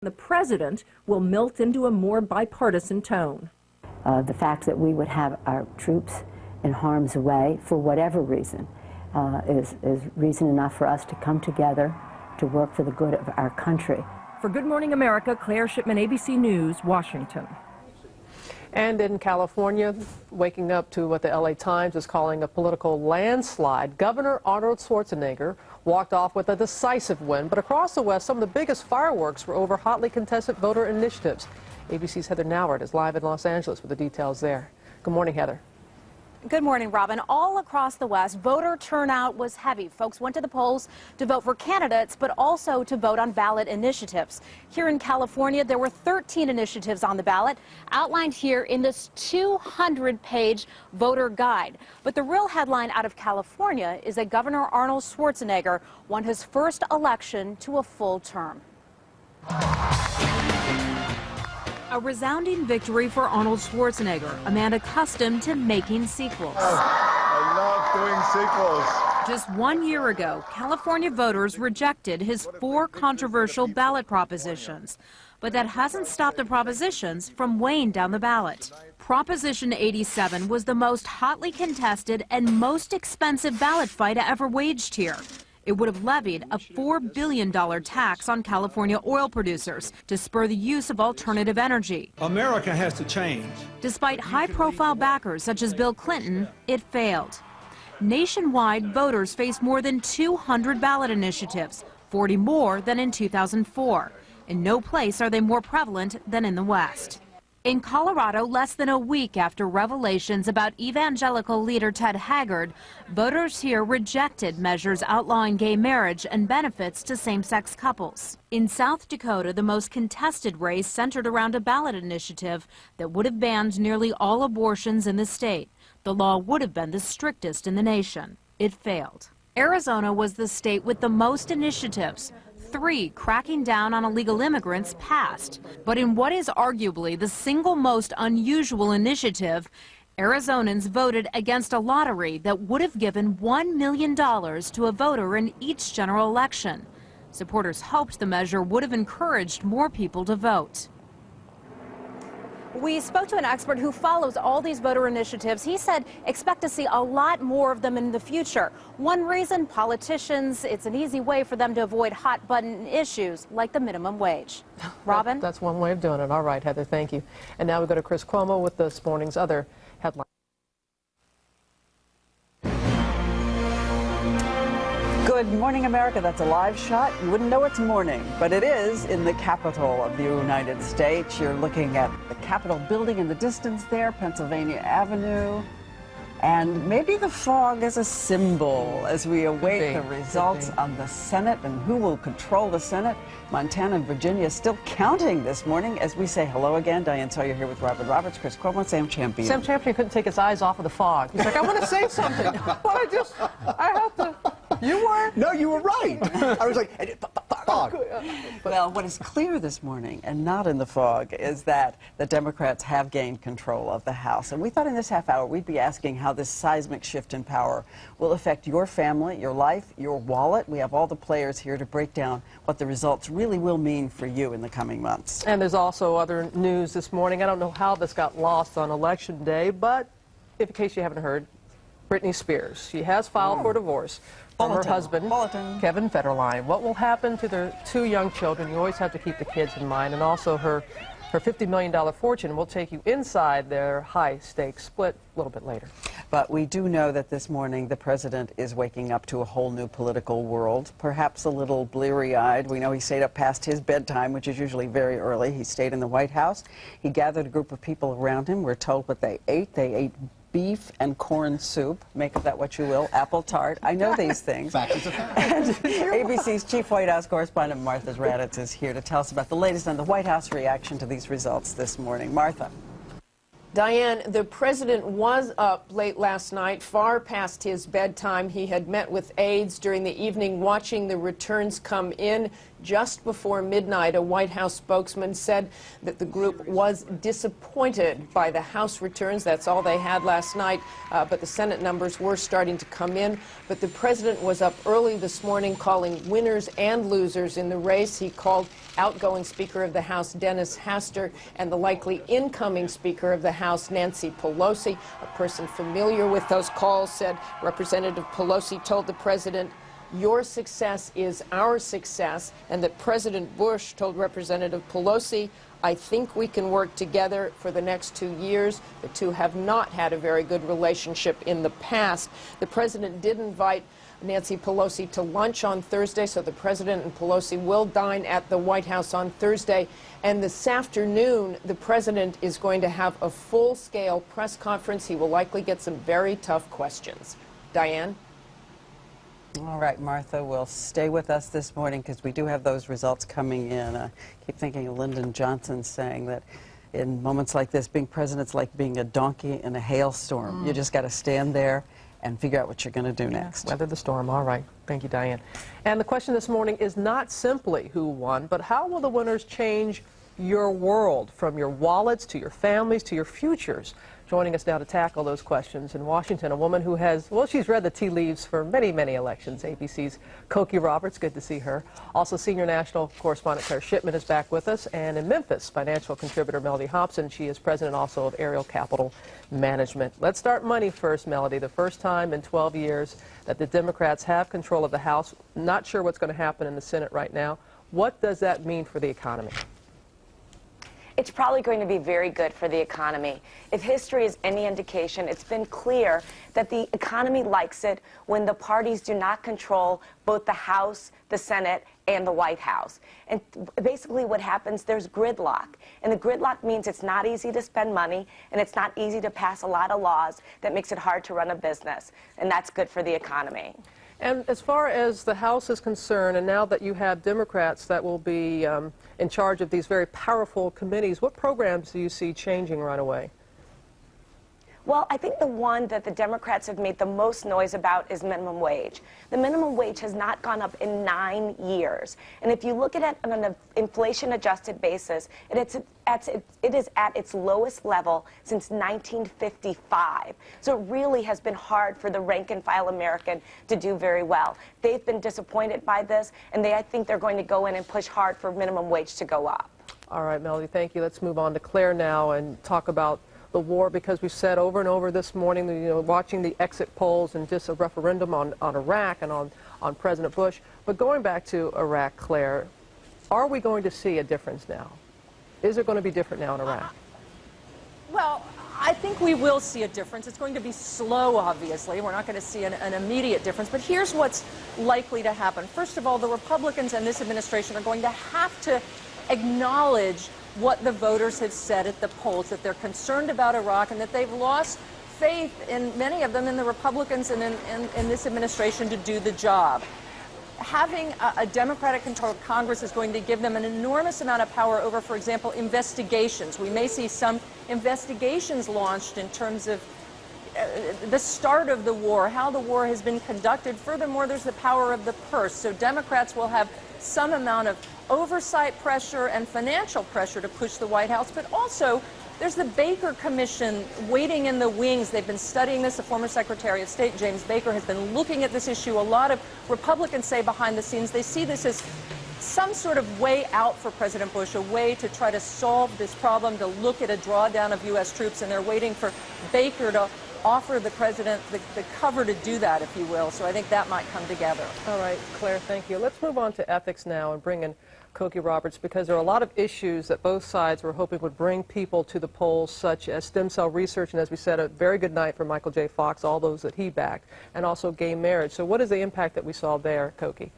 The president will melt into a more bipartisan tone. The fact that we would have our troops in harm's way for whatever reason is reason enough for us to come together to work for the good of our country. For Good Morning America, Claire Shipman, ABC News, Washington. And in California, waking up to what the LA Times is calling a political landslide, Governor Arnold Schwarzenegger walked off with a decisive win. But across the West, some of the biggest fireworks were over hotly contested voter initiatives. ABC's Heather Nauert is live in Los Angeles with the details there. Good morning, Heather. Good morning, Robin. All across the West, voter turnout was heavy. Folks went to the polls to vote for candidates, but also to vote on ballot initiatives. Here in California, there were 13 initiatives on the ballot, outlined here in this 200-page voter guide. But the real headline out of California is that Governor Arnold Schwarzenegger won his first election to a full term. A resounding victory for Arnold Schwarzenegger, a man accustomed to making sequels. I love doing sequels. Just 1 year ago, California voters rejected his 4 controversial ballot propositions. But that hasn't stopped the propositions from weighing down the ballot. Proposition 87 was the most hotly contested and most expensive ballot fight ever waged here. It would have levied a $4 billion tax on California oil producers to spur the use of alternative energy. America has to change. Despite high-profile backers such as Bill Clinton, it failed. Nationwide, voters faced more than 200 ballot initiatives, 40 more than in 2004. In no place are they more prevalent than in the West. In Colorado, less than a week after revelations about evangelical leader Ted Haggard, voters here rejected measures outlawing gay marriage and benefits to same-sex couples. In South Dakota, the most contested race centered around a ballot initiative that would have banned nearly all abortions in the state. The law would have been the strictest in the nation. It failed. Arizona was the state with the most initiatives. 3 cracking down on illegal immigrants passed. But in what is arguably the single most unusual initiative, Arizonans voted against a lottery that would have given $1 million to a voter in each general election. Supporters hoped the measure would have encouraged more people to vote. We spoke to an expert who follows all these voter initiatives. He said expect to see a lot more of them in the future. One reason, politicians, it's an easy way for them to avoid hot-button issues like the minimum wage. Robin? That's one way of doing it. All right, Heather, thank you. And now we go to Chris Cuomo with this morning's other headline. Good morning, America. That's a live shot. You wouldn't know it's morning, but it is in the capital of the United States. You're looking at the Capitol building in the distance there, Pennsylvania Avenue. And maybe the fog is a symbol as we await the results on the Senate and who will control the Senate. Montana and Virginia still counting this morning as we say hello again. Diane Sawyer here with Robert Roberts, Chris Cuomo, Sam Champion. Sam Champion couldn't take his eyes off of the fog. He's like, I want to say something, but I have to. You were? No, you were right. I was like, fog. Well, what is clear this morning, and not in the fog, is that the Democrats have gained control of the House. And we thought in this half hour we'd be asking how this seismic shift in power will affect your family, your life, your wallet. We have all the players here to break down what the results really will mean for you in the coming months. And there's also other news this morning. I don't know how this got lost on Election Day, but in case you haven't heard, Britney Spears, she has filed for divorce from her husband, Kevin Federline. What will happen to their 2 young children? You always have to keep the kids in mind. And also her $50 million fortune will take you inside their high-stakes split a little bit later. But we do know that this morning the president is waking up to a whole new political world, perhaps a little bleary-eyed. We know he stayed up past his bedtime, which is usually very early. He stayed in the White House. He gathered a group of people around him. We're told what they ate. They ate beef and corn soup. Make of that what you will. Apple tart. I know these things. And ABC's chief White House correspondent Martha Raddatz is here to tell us about the latest on the White House reaction to these results this morning. Martha. Diane, the president was up late last night, far past his bedtime. He had met with aides during the evening, watching the returns come in just before midnight. A White House spokesman said that the group was disappointed by the House returns. That's all they had last night, but the Senate numbers were starting to come in. But the president was up early this morning calling winners and losers in the race. He called outgoing Speaker of the House, Dennis Hastert, and the likely incoming Speaker of the House, Nancy Pelosi. A person familiar with those calls said Representative Pelosi told the president, "Your success is our success," and that President Bush told Representative Pelosi, "I think we can work together for the next 2 years." The two have not had a very good relationship in the past. The president did invite Nancy Pelosi to lunch on Thursday, so the president and Pelosi will dine at the White House on Thursday. And this afternoon, the president is going to have a full-scale press conference. He will likely get some very tough questions. Diane? All right, Martha, will stay with us this morning because we do have those results coming in. I keep thinking of Lyndon Johnson saying that in moments like this, being president's like being a donkey in a hailstorm. You just got to stand there and figure out what you're going to do next. Weather the storm. All right. Thank you, Diane. And the question this morning is not simply who won, but how will the winners change your world, from your wallets to your families to your futures? Joining us now to tackle those questions in Washington, a woman who has, well, she's read the tea leaves for many, many elections. ABC's Cokie Roberts, good to see her. Also, senior national correspondent Claire Shipman is back with us. And in Memphis, financial contributor Melody Hobson. She is president also of Ariel Capital Management. Let's start money first, Melody. The first time in 12 years that the Democrats have control of the House. Not sure what's going to happen in the Senate right now. What does that mean for the economy? It's probably going to be very good for the economy. If history is any indication, it's been clear that the economy likes it when the parties do not control both the House, the Senate, and the White House. And basically what happens, there's gridlock. And the gridlock means it's not easy to spend money, and it's not easy to pass a lot of laws that makes it hard to run a business. And that's good for the economy. And as far as the House is concerned, and now that you have Democrats that will be in charge of these very powerful committees, what programs do you see changing right away? Well, I think the one that the Democrats have made the most noise about is minimum wage. The minimum wage has not gone up in 9 years. And if you look at it on an inflation-adjusted basis, it is at its lowest level since 1955. So it really has been hard for the rank-and-file American to do very well. They've been disappointed by this, and I think they're going to go in and push hard for minimum wage to go up. All right, Melody, thank you. Let's move on to Claire now and talk about the war, because we've said over and over this morning, watching the exit polls and just a referendum on Iraq and on President Bush. But going back to Iraq, Claire, are we going to see a difference now? Is it going to be different now in Iraq? Well, I think we will see a difference. It's going to be slow, obviously. We're not going to see an immediate difference. But here's what's likely to happen. First of all, the Republicans and this administration are going to have to acknowledge what the voters have said at the polls, that they're concerned about Iraq and that they've lost faith in many of them, in the Republicans and in this administration, to do the job. Having a Democratic-controlled Congress is going to give them an enormous amount of power over, for example, investigations. We may see some investigations launched in terms of the start of the war, how the war has been conducted. Furthermore, there's the power of the purse. So Democrats will have some amount of oversight pressure and financial pressure to push the White House, but also there's the Baker Commission waiting in the wings. They've been studying this. The former Secretary of State, James Baker, has been looking at this issue. A lot of Republicans say behind the scenes they see this as some sort of way out for President Bush, a way to try to solve this problem, to look at a drawdown of U.S. troops, and they're waiting for Baker to offer the president the cover to do that, if you will. So I think that might come together. All right, Claire, thank you. Let's move on to ethics now and bring in Cokie Roberts, because there are a lot of issues that both sides were hoping would bring people to the polls, such as stem cell research, and as we said, a very good night for Michael J. Fox, all those that he backed, and also gay marriage. So what is the impact that we saw there, Cokie?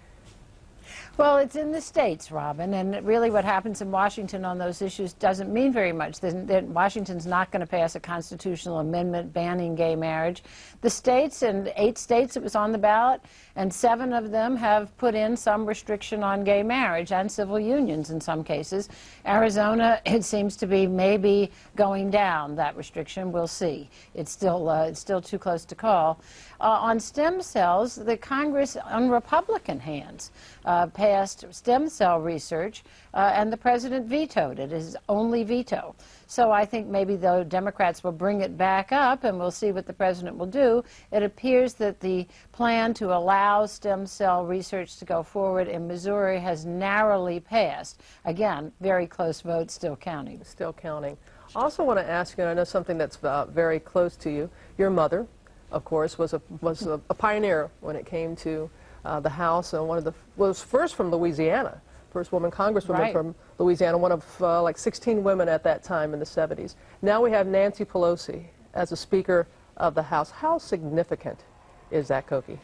Well, it's in the states, Robin, and really what happens in Washington on those issues doesn't mean very much. Washington's not going to pass a constitutional amendment banning gay marriage. The states, and 8 states it was on the ballot, and 7 of them have put in some restriction on gay marriage and civil unions in some cases. Arizona, it seems to be maybe going down, that restriction. We'll see. It's still too close to call. On stem cells, the Congress on Republican hands passed stem cell research, and the president vetoed it, his only veto. So I think maybe the Democrats will bring it back up, and we'll see what the president will do. It appears that the plan to allow stem cell research to go forward in Missouri has narrowly passed. Again, very close vote, still counting. Still counting. I also want to ask you, and I know something that's very close to you. Your mother, of course, was a pioneer when it came to the House, and was first from Louisiana. First woman congresswoman from Louisiana, one of like 16 women at that time in the 70s. Now we have Nancy Pelosi as a Speaker of the House. How significant is that, Cokie?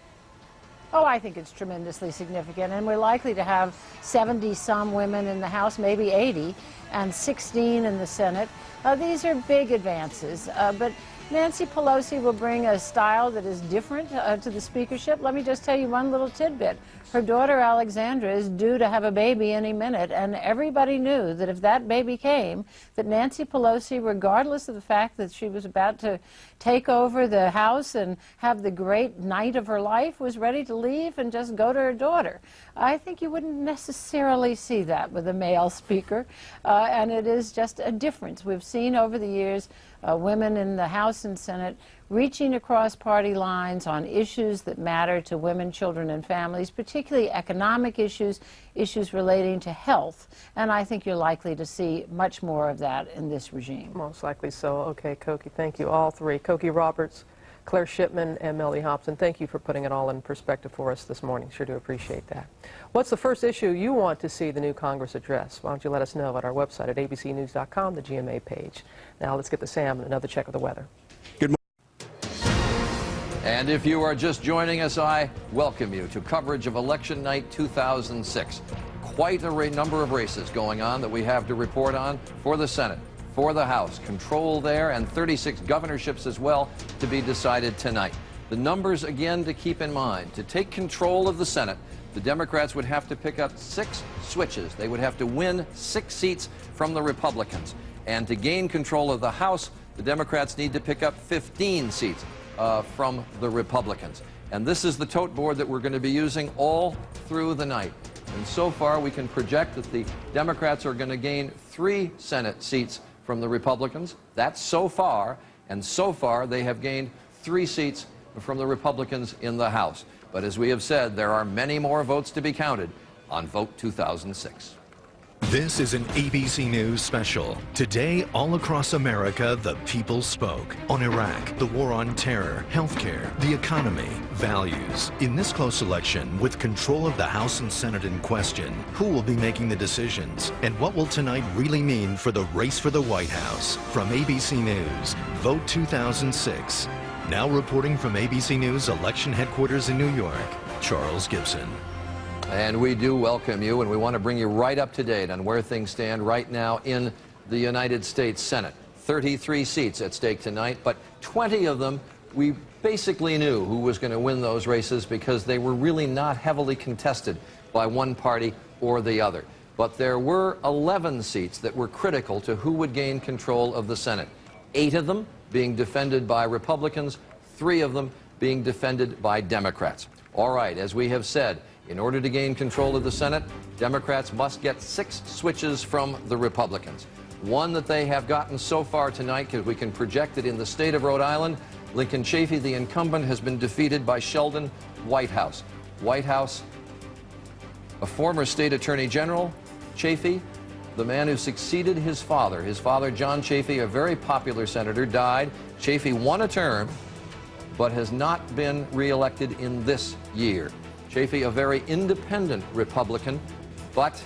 Oh, I think it's tremendously significant, and we're likely to have 70-some women in the House, maybe 80, and 16 in the Senate. These are big advances, but Nancy Pelosi will bring a style that is different to the speakership. Let me just tell you one little tidbit. Her daughter Alexandra is due to have a baby any minute, and everybody knew that if that baby came, that Nancy Pelosi, regardless of the fact that she was about to take over the House and have the great night of her life, was ready to leave and just go to her daughter. I think you wouldn't necessarily see that with a male speaker, and it is just a difference. We've seen over the years women in the House and Senate reaching across party lines on issues that matter to women, children, and families, particularly economic issues, issues relating to health. And I think you're likely to see much more of that in this regime. Most likely so. Okay, Cokie, thank you, all three. Cokie Roberts, Claire Shipman, and Melody Hobson, thank you for putting it all in perspective for us this morning. Sure do appreciate that. What's the first issue you want to see the new Congress address? Why don't you let us know at our website at abcnews.com, the GMA page. Now let's get to Sam and another check of the weather. Good morning. And if you are just joining us, I welcome you to coverage of Election Night 2006. Quite a number of races going on that we have to report on for the Senate, for the House, control there, and 36 governorships as well to be decided tonight. The numbers, again, to keep in mind. To take control of the Senate, the Democrats would have to pick up 6 switches. They would have to win 6 seats from the Republicans. And to gain control of the House, the Democrats need to pick up 15 seats from the Republicans. And this is the tote board that we're going to be using all through the night. And so far, we can project that the Democrats are going to gain 3 Senate seats from the Republicans. That's so far, and so far they have gained 3 seats from the Republicans in the House. But as we have said, there are many more votes to be counted on Vote 2006. This is an ABC News special. Today, all across America, the people spoke. On Iraq, the war on terror, healthcare, the economy, values. In this close election, with control of the House and Senate in question, who will be making the decisions? And what will tonight really mean for the race for the White House? From ABC News, Vote 2006. Now reporting from ABC News election headquarters in New York, Charles Gibson. And we do welcome you, and we want to bring you right up to date on where things stand right now in the United States Senate. 33 seats at stake tonight, but 20 of them we basically knew who was going to win those races because they were really not heavily contested by one party or the other. But there were 11 seats that were critical to who would gain control of the Senate. 8 of them being defended by Republicans, 3 of them being defended by Democrats. All right, as we have said, in order to gain control of the Senate, Democrats must get 6 switches from the Republicans. One that they have gotten so far tonight, because we can project it in the state of Rhode Island, Lincoln Chafee, the incumbent, has been defeated by Sheldon Whitehouse. Whitehouse, a former state attorney general, Chafee, the man who succeeded his father. His father, John Chafee, a very popular senator, died. Chafee won a term, but has not been reelected in this year. Chafee, a very independent Republican, but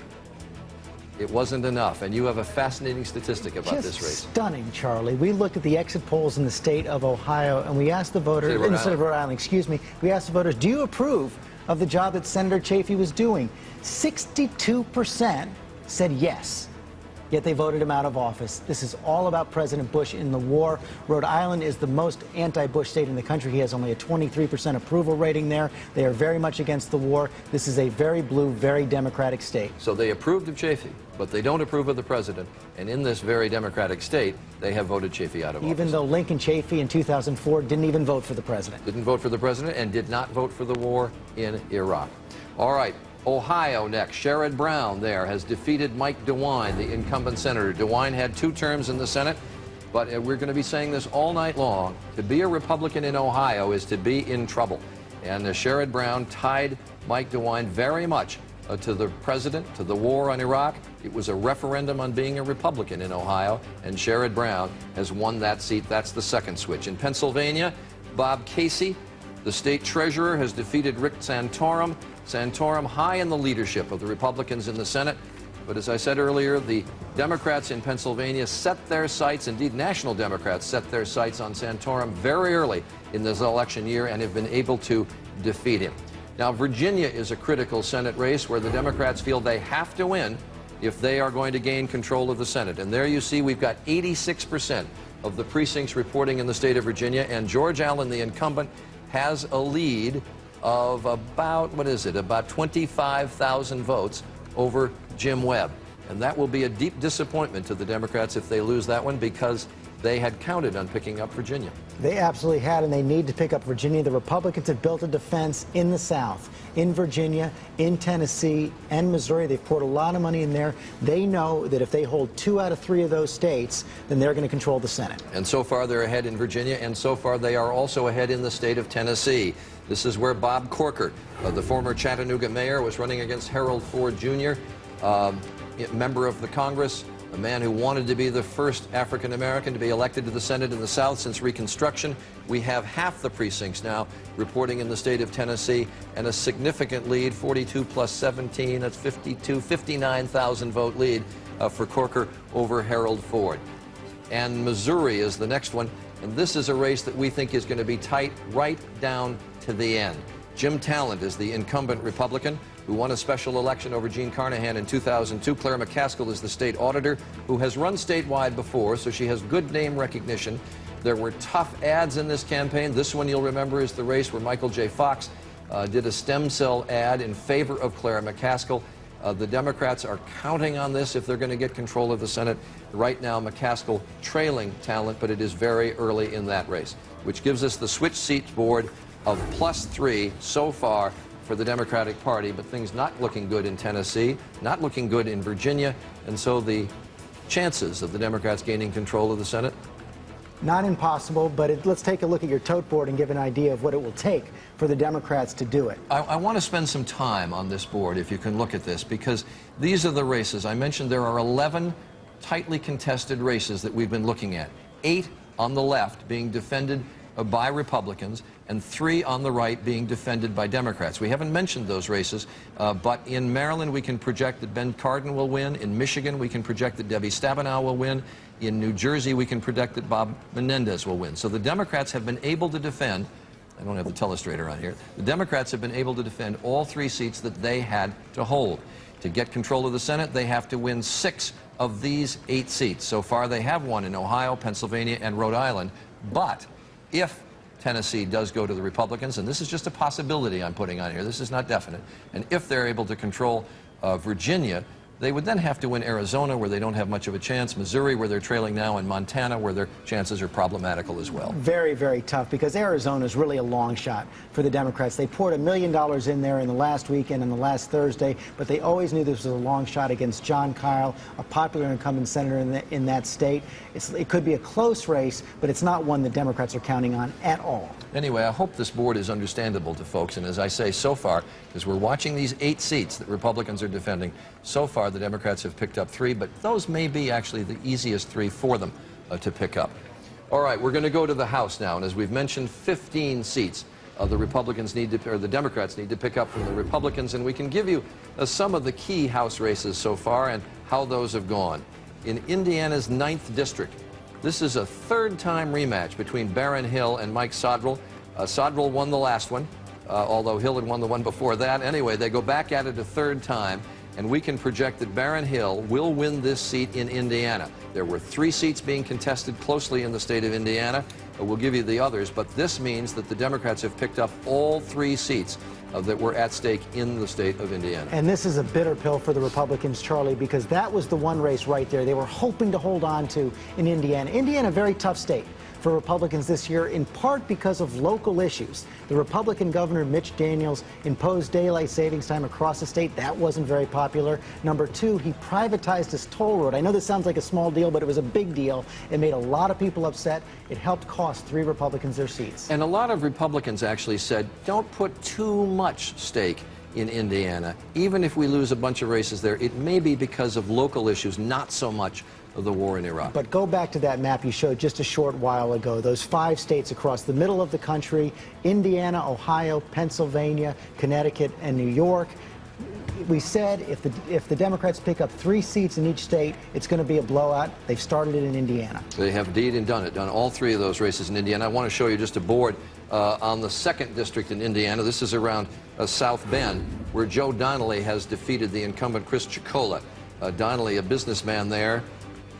it wasn't enough. And you have a fascinating statistic about this race. Stunning, Charlie. We looked at the exit polls in the state of Ohio, and we asked the voters, in the state of Rhode Island, excuse me, we asked the voters, do you approve of the job that Senator Chafee was doing? 62% said yes. Yet they voted him out of office. This is all about President Bush in the war. Rhode Island is the most anti-Bush state in the country. He has only a 23% approval rating there. They are very much against the war. This is a very blue, very Democratic state. So they approved of Chafee, but they don't approve of the president. And in this very Democratic state, they have voted Chafee out of office. Even though Lincoln Chafee in 2004 didn't even vote for the president. Didn't vote for the president and did not vote for the war in Iraq. All right. Ohio next. Sherrod Brown there has defeated Mike DeWine, the incumbent senator. DeWine had 2 terms in the Senate, but we're going to be saying this all night long. To be a Republican in Ohio is to be in trouble. And Sherrod Brown tied Mike DeWine very much to the president, to the war on Iraq. It was a referendum on being a Republican in Ohio, and Sherrod Brown has won that seat. That's the second switch. In Pennsylvania, Bob Casey, the state treasurer, has defeated Rick Santorum. Santorum high in the leadership of the Republicans in the Senate. But as I said earlier, the Democrats in Pennsylvania set their sights, indeed national Democrats set their sights on Santorum very early in this election year and have been able to defeat him. Now, Virginia is a critical Senate race where the Democrats feel they have to win if they are going to gain control of the Senate. And there you see we've got 86% of the precincts reporting in the state of Virginia, and George Allen, the incumbent, has a lead of about, about 25,000 votes over Jim Webb. And that will be a deep disappointment to the Democrats if they lose that one, because they had counted on picking up Virginia. They absolutely had, and they need to pick up Virginia. The Republicans have built a defense in the South, in Virginia, in Tennessee, and Missouri. They've poured a lot of money in there. They know that if they hold 2 out of 3 of those states, then they're going to control the Senate. And so far they're ahead in Virginia, and so far they are also ahead in the state of Tennessee. This is where Bob Corker, the former Chattanooga mayor, was running against Harold Ford Jr., member of the Congress, a man who wanted to be the first African-American to be elected to the Senate in the South since Reconstruction. We have half the precincts now reporting in the state of Tennessee, and a significant lead, 42 plus 17, that's 59,000 vote lead for Corker over Harold Ford. And Missouri is the next one, and this is a race that we think is going to be tight right down to the end. Jim Talent is the incumbent Republican who won a special election over Jean Carnahan in 2002. Claire McCaskill is the state auditor who has run statewide before, so she has good name recognition. There were tough ads in this campaign. This one, you'll remember, is the race where Michael J. Fox did a stem cell ad in favor of Claire McCaskill. The Democrats are counting on this if they're going to get control of the Senate. Right now, McCaskill trailing Talent, but it is very early in that race, which gives us the switch seat board of +3 so far for the Democratic Party, but things not looking good in Tennessee, not looking good in Virginia, and so the chances of the Democrats gaining control of the Senate? Not impossible, but let's take a look at your tote board and give an idea of what it will take for the Democrats to do it. I want to spend some time on this board, if you can look at this, because these are the races. I mentioned there are 11 tightly contested races that we've been looking at. 8 on the left being defended by Republicans, and 3 on the right being defended by Democrats. We haven't mentioned those races, but in Maryland we can project that Ben Cardin will win. In Michigan we can project that Debbie Stabenow will win. In New Jersey we can predict that Bob Menendez will win. So the Democrats have been able to defend, I don't have the telestrator on here, the Democrats have been able to defend all 3 seats that they had to hold. To get control of the Senate, they have to win 6 of these 8 seats. So far they have won in Ohio, Pennsylvania, and Rhode Island, but if Tennessee does go to the Republicans, and this is just a possibility I'm putting on here, this is not definite, and if they're able to control Virginia, they would then have to win Arizona, where they don't have much of a chance, Missouri, where they're trailing now, and Montana, where their chances are problematical as well. Very, very tough, because Arizona is really a long shot for the Democrats. They poured $1 million in there in the last weekend and the last Thursday, but they always knew this was a long shot against Jon Kyl, a popular incumbent senator in that state. It could be a close race, but it's not one the Democrats are counting on at all. Anyway, I hope this board is understandable to folks, and as I say, so far, as we're watching these 8 seats that Republicans are defending, so far the Democrats have picked up 3, but those may be actually the easiest 3 for them to pick up. All right, we're going to go to the House now, and as we've mentioned, 15 seats the Republicans need to, or the Democrats need to pick up from the Republicans, and we can give you some of the key House races so far and how those have gone. In Indiana's 9th district, this is a 3rd-time rematch between Baron Hill and Mike Sodrell. Sodrell won the last one, although Hill had won the one before that. Anyway, they go back at it a 3rd time, and we can project that Baron Hill will win this seat in Indiana. There were 3 seats being contested closely in the state of Indiana. We'll give you the others, but this means that the Democrats have picked up all 3 seats that were at stake in the state of Indiana. And this is a bitter pill for the Republicans, Charlie, because that was the one race right there they were hoping to hold on to in Indiana. Indiana, a very tough state. for Republicans this year, in part because of local issues. The Republican governor, Mitch Daniels, imposed daylight savings time across the state. That wasn't very popular. Number two, he privatized his toll road. I know this sounds like a small deal, but it was a big deal. It made a lot of people upset. It helped cost 3 Republicans their seats. And a lot of Republicans actually said, don't put too much stake in Indiana. Even if we lose a bunch of races there, it may be because of local issues, not so much of the war in Iraq. But go back to that map you showed just a short while ago. Those 5 states across the middle of the country, Indiana, Ohio, Pennsylvania, Connecticut, and New York. We said if the Democrats pick up 3 seats in each state, it's going to be a blowout. They've started it in Indiana. They have indeed and done all 3 of those races in Indiana. I want to show you just a board on the 2nd district in Indiana. This is around South Bend, where Joe Donnelly has defeated the incumbent Chris Ciccolo. Donnelly, a businessman there.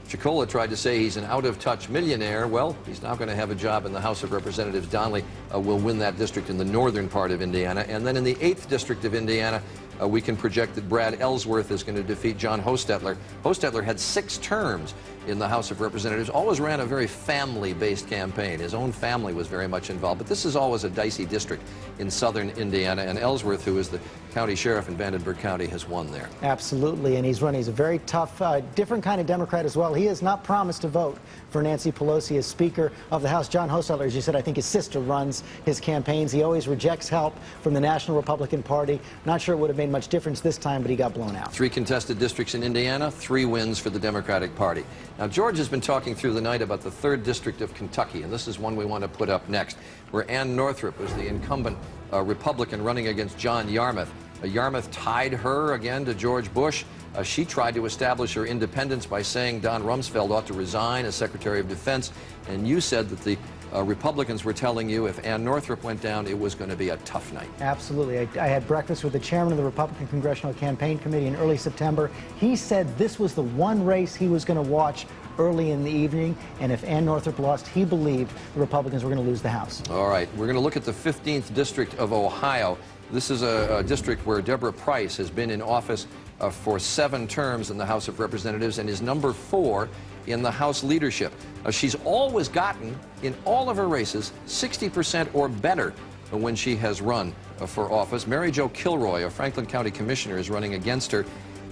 Ciccolo tried to say he's an out-of-touch millionaire. Well, he's now going to have a job in the House of Representatives. Donnelly will win that district in the northern part of Indiana. And then in the 8th district of Indiana, we can project that Brad Ellsworth is going to defeat John Hostetler. Hostetler had 6 terms in the House of Representatives, always ran a very family-based campaign. His own family was very much involved, but this is always a dicey district in southern Indiana, and Ellsworth, who is the county sheriff in Vandenberg County, has won there. Absolutely, and he's a very tough, different kind of Democrat as well. He has not promised to vote for Nancy Pelosi as Speaker of the House. John Hostetler, as you said, I think his sister runs his campaigns. He always rejects help from the National Republican Party. Not sure it would have made much difference this time, but he got blown out. 3 contested districts in Indiana, 3 wins for the Democratic Party. Now, George has been talking through the night about the 3rd district of Kentucky, and this is one we want to put up next, where Ann Northrup was the incumbent Republican running against John Yarmouth. Yarmouth tied her again to George Bush. She tried to establish her independence by saying Don Rumsfeld ought to resign as Secretary of Defense, and you said that the Republicans were telling you if Ann Northrup went down, it was going to be a tough night. Absolutely. I had breakfast with the chairman of the Republican Congressional Campaign Committee in early September. He said this was the one race he was going to watch early in the evening, and if Ann Northrup lost, he believed the Republicans were going to lose the House. All right. We're going to look at the 15th District of Ohio. This is a district where Deborah Price has been in office for 7 terms in the House of Representatives and is number 4 in the House leadership. She's always gotten, in all of her races, 60% or better when she has run for office. Mary Jo Kilroy, a Franklin County Commissioner, is running against her.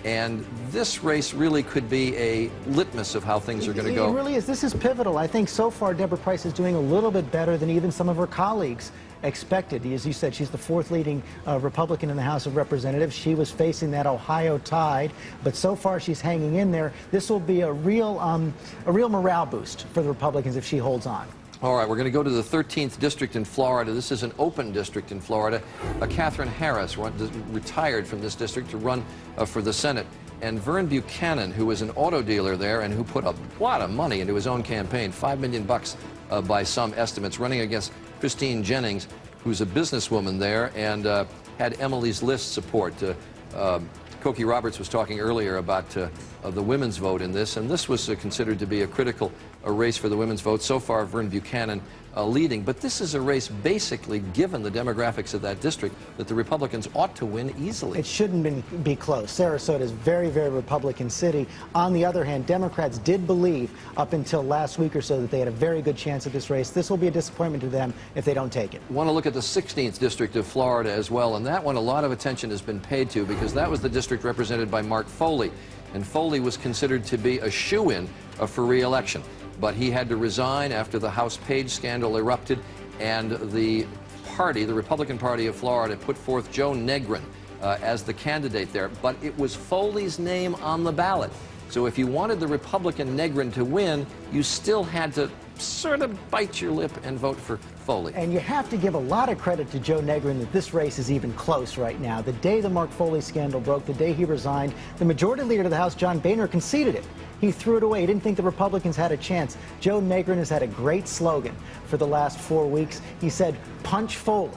And this race really could be a litmus of how things are going to go. It really is. This is pivotal. I think so far Deborah Price is doing a little bit better than even some of her colleagues expected. As you said, she's the 4th leading Republican in the House of Representatives. She was facing that Ohio tide, but so far she's hanging in there. This will be a real morale boost for the Republicans if she holds on. All right, we're going to go to the 13th district in Florida. This is an open district in Florida. Catherine Harris retired from this district to run for the Senate. And Vern Buchanan, who is an auto dealer there and who put a lot of money into his own campaign, $5 million by some estimates, running against Christine Jennings, who's a businesswoman there and had Emily's List support. Cokie Roberts was talking earlier about the women's vote in this, and this was considered to be a critical race for the women's vote. So far, Vern Buchanan leading, but this is a race basically, given the demographics of that district, that the Republicans ought to win easily. It shouldn't be close. Sarasota is a very, very Republican city. On the other hand, Democrats did believe up until last week or so that they had a very good chance at this race. This will be a disappointment to them if they don't take it. Want to look at the 16th district of Florida as well, and that one a lot of attention has been paid to because that was the district represented by Mark Foley, and Foley was considered to be a shoo-in for re-election. But he had to resign after the House Page scandal erupted, and the party, the Republican Party of Florida, put forth Joe Negrin as the candidate there. But it was Foley's name on the ballot. So if you wanted the Republican Negrin to win, you still had to sort of bite your lip and vote for Foley. And you have to give a lot of credit to Joe Negrin that this race is even close right now. The day the Mark Foley scandal broke, the day he resigned, the majority leader of the House, John Boehner, conceded it. He threw it away. He didn't think the Republicans had a chance. Joe Negrin has had a great slogan for the last 4 weeks. He said, "Punch Foley."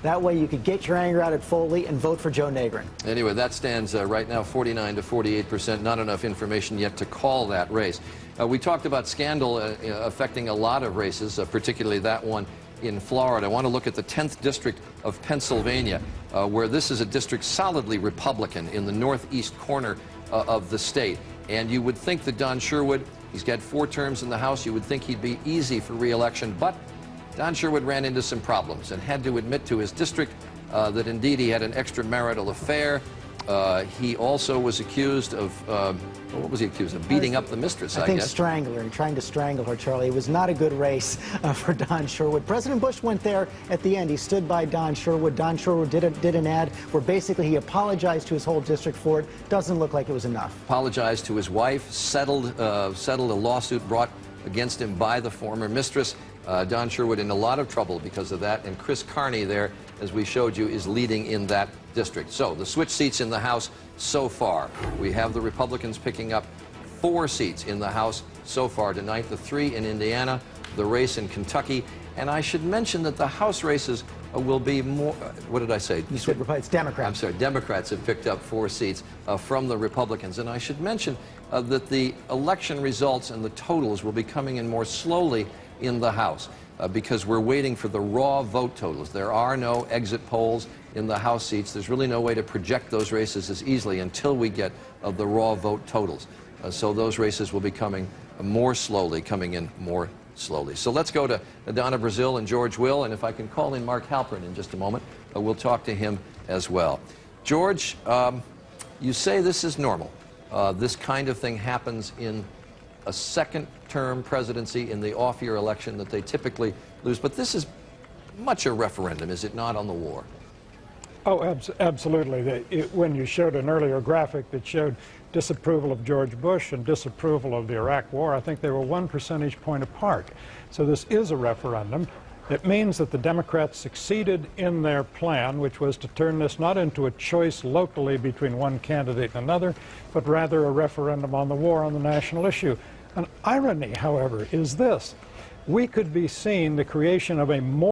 That way you could get your anger out at Foley and vote for Joe Negrin. Anyway, that stands right now 49 to 48%. Not enough information yet to call that race. We talked about scandal affecting a lot of races, particularly that one in Florida. I want to look at the 10th District of Pennsylvania, where this is a district solidly Republican in the northeast corner of the state. And you would think that Don Sherwood, he's got 4 terms in the House, you would think he'd be easy for re-election, but Don Sherwood ran into some problems and had to admit to his district that indeed he had an extramarital affair. He also was accused of, what was he accused of? Beating up the mistress, I think guess. Strangler, and trying to strangle her, Charlie. It was not a good race for Don Sherwood. President Bush went there at the end. He stood by Don Sherwood. Don Sherwood did an ad where basically he apologized to his whole district for it. Doesn't look like it was enough. Apologized to his wife, settled a lawsuit brought against him by the former mistress. Don Sherwood in a lot of trouble because of that, and Chris Carney there, as we showed you, is leading in that district. So the switch seats in the House so far. We have the Republicans picking up 4 seats in the House so far tonight, the 3 in Indiana, the race in Kentucky, and I should mention that the House races will be more, what did I say? You said it's Democrats. I'm sorry, Democrats have picked up 4 seats from the Republicans, and I should mention that the election results and the totals will be coming in more slowly in the House because we're waiting for the raw vote totals. There are no exit polls in the House seats. There's really no way to project those races as easily until we get the raw vote totals. So those races will be coming more slowly, coming in more slowly. So let's go to Donna Brazile and George Will, and if I can call in Mark Halperin in just a moment, we'll talk to him as well. George, you say this is normal. This kind of thing happens in a second-term presidency in the off-year election that they typically lose. But this is much a referendum, is it not, on the war? Oh, absolutely. When you showed an earlier graphic that showed disapproval of George Bush and disapproval of the Iraq War, I think they were 1 percentage point apart. So this is a referendum. It means that the Democrats succeeded in their plan, which was to turn this not into a choice locally between one candidate and another, but rather a referendum on the war on the national issue. An irony, however, is this. We could be seeing the creation of a more